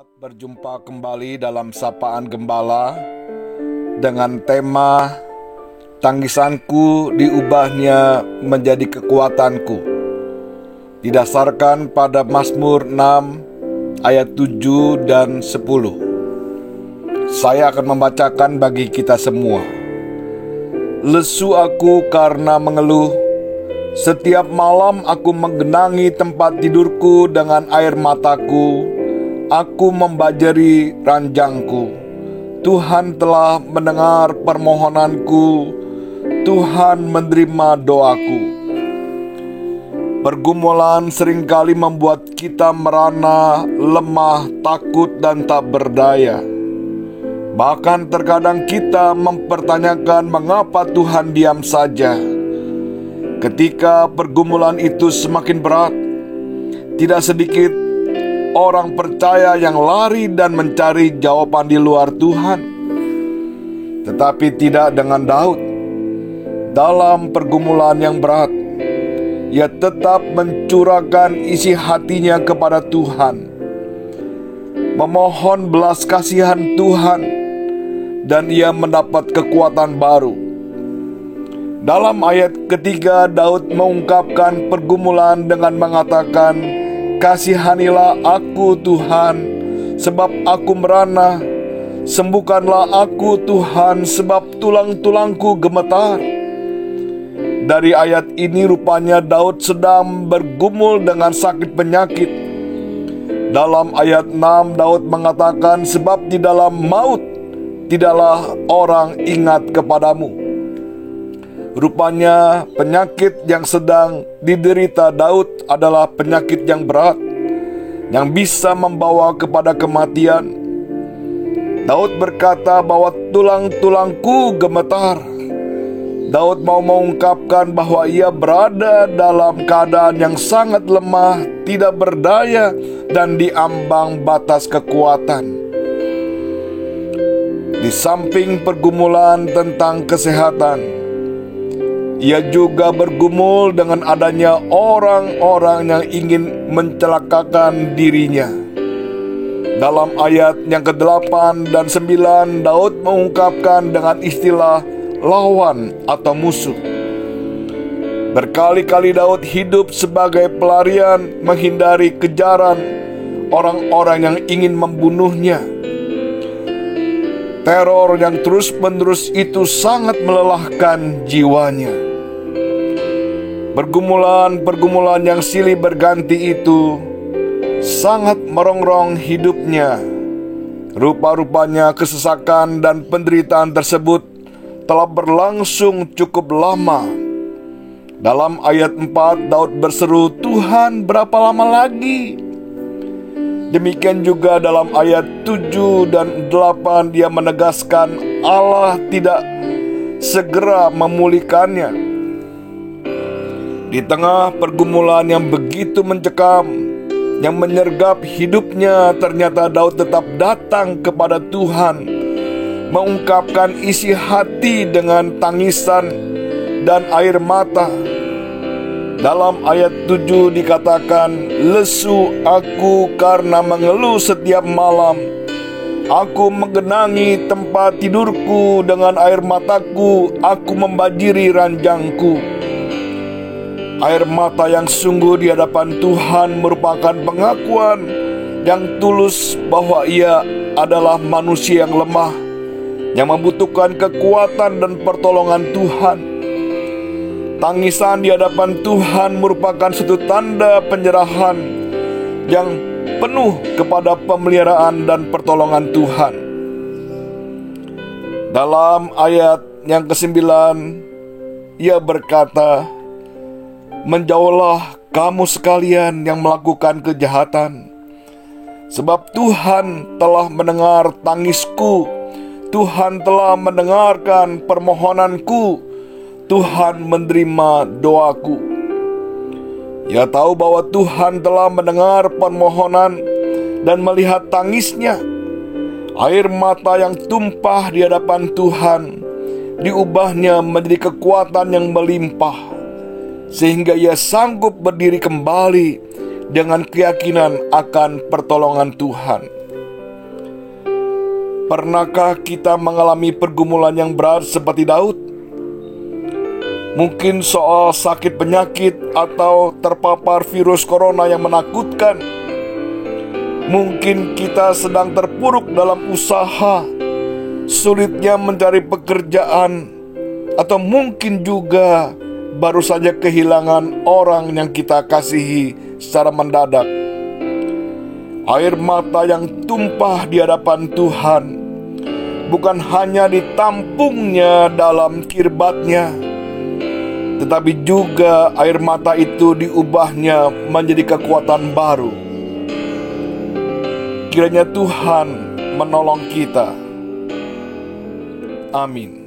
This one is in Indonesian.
Selamat berjumpa kembali dalam Sapaan Gembala dengan tema Tangisanku diubahnya menjadi kekuatanku, didasarkan pada Mazmur 6 ayat 7 dan 10. Saya akan membacakan bagi kita semua. Lesu aku karena mengeluh, setiap malam aku menggenangi tempat tidurku dengan air mataku. Aku membajari ranjangku. Tuhan telah mendengar permohonanku. Tuhan menerima doaku. Pergumulan seringkali membuat kita merana, lemah, takut, dan tak berdaya. Bahkan terkadang kita mempertanyakan mengapa Tuhan diam saja. Ketika pergumulan itu semakin berat, tidak sedikit orang percaya yang lari dan mencari jawaban di luar Tuhan. Tetapi tidak dengan Daud. Dalam pergumulan yang berat, ia tetap mencurahkan isi hatinya kepada Tuhan, memohon belas kasihan Tuhan, dan ia mendapat kekuatan baru. Dalam ayat ketiga, Daud mengungkapkan pergumulan dengan mengatakan, "Kasihanilah aku Tuhan, sebab aku merana. Sembuhkanlah aku Tuhan, sebab tulang-tulangku gemetar." Dari ayat ini rupanya Daud sedang bergumul dengan sakit penyakit. Dalam ayat 6 Daud mengatakan, "Sebab di dalam maut tidaklah orang ingat kepadamu." Rupanya penyakit yang sedang diderita Daud adalah penyakit yang berat, yang bisa membawa kepada kematian. Daud berkata bahwa tulang-tulangku gemetar. Daud mau mengungkapkan bahwa ia berada dalam keadaan yang sangat lemah, tidak berdaya, dan diambang batas kekuatan. Di samping pergumulan tentang kesehatan, ia juga bergumul dengan adanya orang-orang yang ingin mencelakakan dirinya. Dalam ayat yang ke-8 dan 9, Daud mengungkapkan dengan istilah lawan atau musuh. Berkali-kali Daud hidup sebagai pelarian menghindari kejaran orang-orang yang ingin membunuhnya. Teror yang terus-menerus itu sangat melelahkan jiwanya. Pergumulan-pergumulan yang silih berganti itu sangat merongrong hidupnya. Rupa-rupanya kesesakan dan penderitaan tersebut telah berlangsung cukup lama. Dalam ayat 4 Daud berseru, "Tuhan, berapa lama lagi?" Demikian juga dalam ayat 7 dan 8 dia menegaskan Allah tidak segera memulihkannya. Di tengah pergumulan yang begitu mencekam, yang menyergap hidupnya, ternyata Daud tetap datang kepada Tuhan, mengungkapkan isi hati dengan tangisan dan air mata. Dalam ayat 7 dikatakan, "Lesu aku karena mengeluh setiap malam. Aku menggenangi tempat tidurku dengan air mataku, aku membajiri ranjangku." Air mata yang sungguh di hadapan Tuhan merupakan pengakuan yang tulus bahwa ia adalah manusia yang lemah, yang membutuhkan kekuatan dan pertolongan Tuhan. Tangisan di hadapan Tuhan merupakan suatu tanda penyerahan yang penuh kepada pemeliharaan dan pertolongan Tuhan. Dalam ayat yang ke-9, ia berkata, "Menjauhlah kamu sekalian yang melakukan kejahatan, sebab Tuhan telah mendengar tangisku, Tuhan telah mendengarkan permohonanku, Tuhan menerima doaku." Ia tahu bahwa Tuhan telah mendengar permohonan dan melihat tangisnya. Air mata yang tumpah di hadapan Tuhan diubahnya menjadi kekuatan yang melimpah, sehingga ia sanggup berdiri kembali dengan keyakinan akan pertolongan Tuhan. Pernahkah kita mengalami pergumulan yang berat seperti Daud? Mungkin soal sakit penyakit atau terpapar virus corona yang menakutkan. Mungkin kita sedang terpuruk dalam usaha, sulitnya mencari pekerjaan, atau mungkin juga baru saja kehilangan orang yang kita kasihi secara mendadak. Air mata yang tumpah di hadapan Tuhan bukan hanya ditampungnya dalam kirbatnya, tetapi juga air mata itu diubahnya menjadi kekuatan baru. Kiranya Tuhan menolong kita. Amin.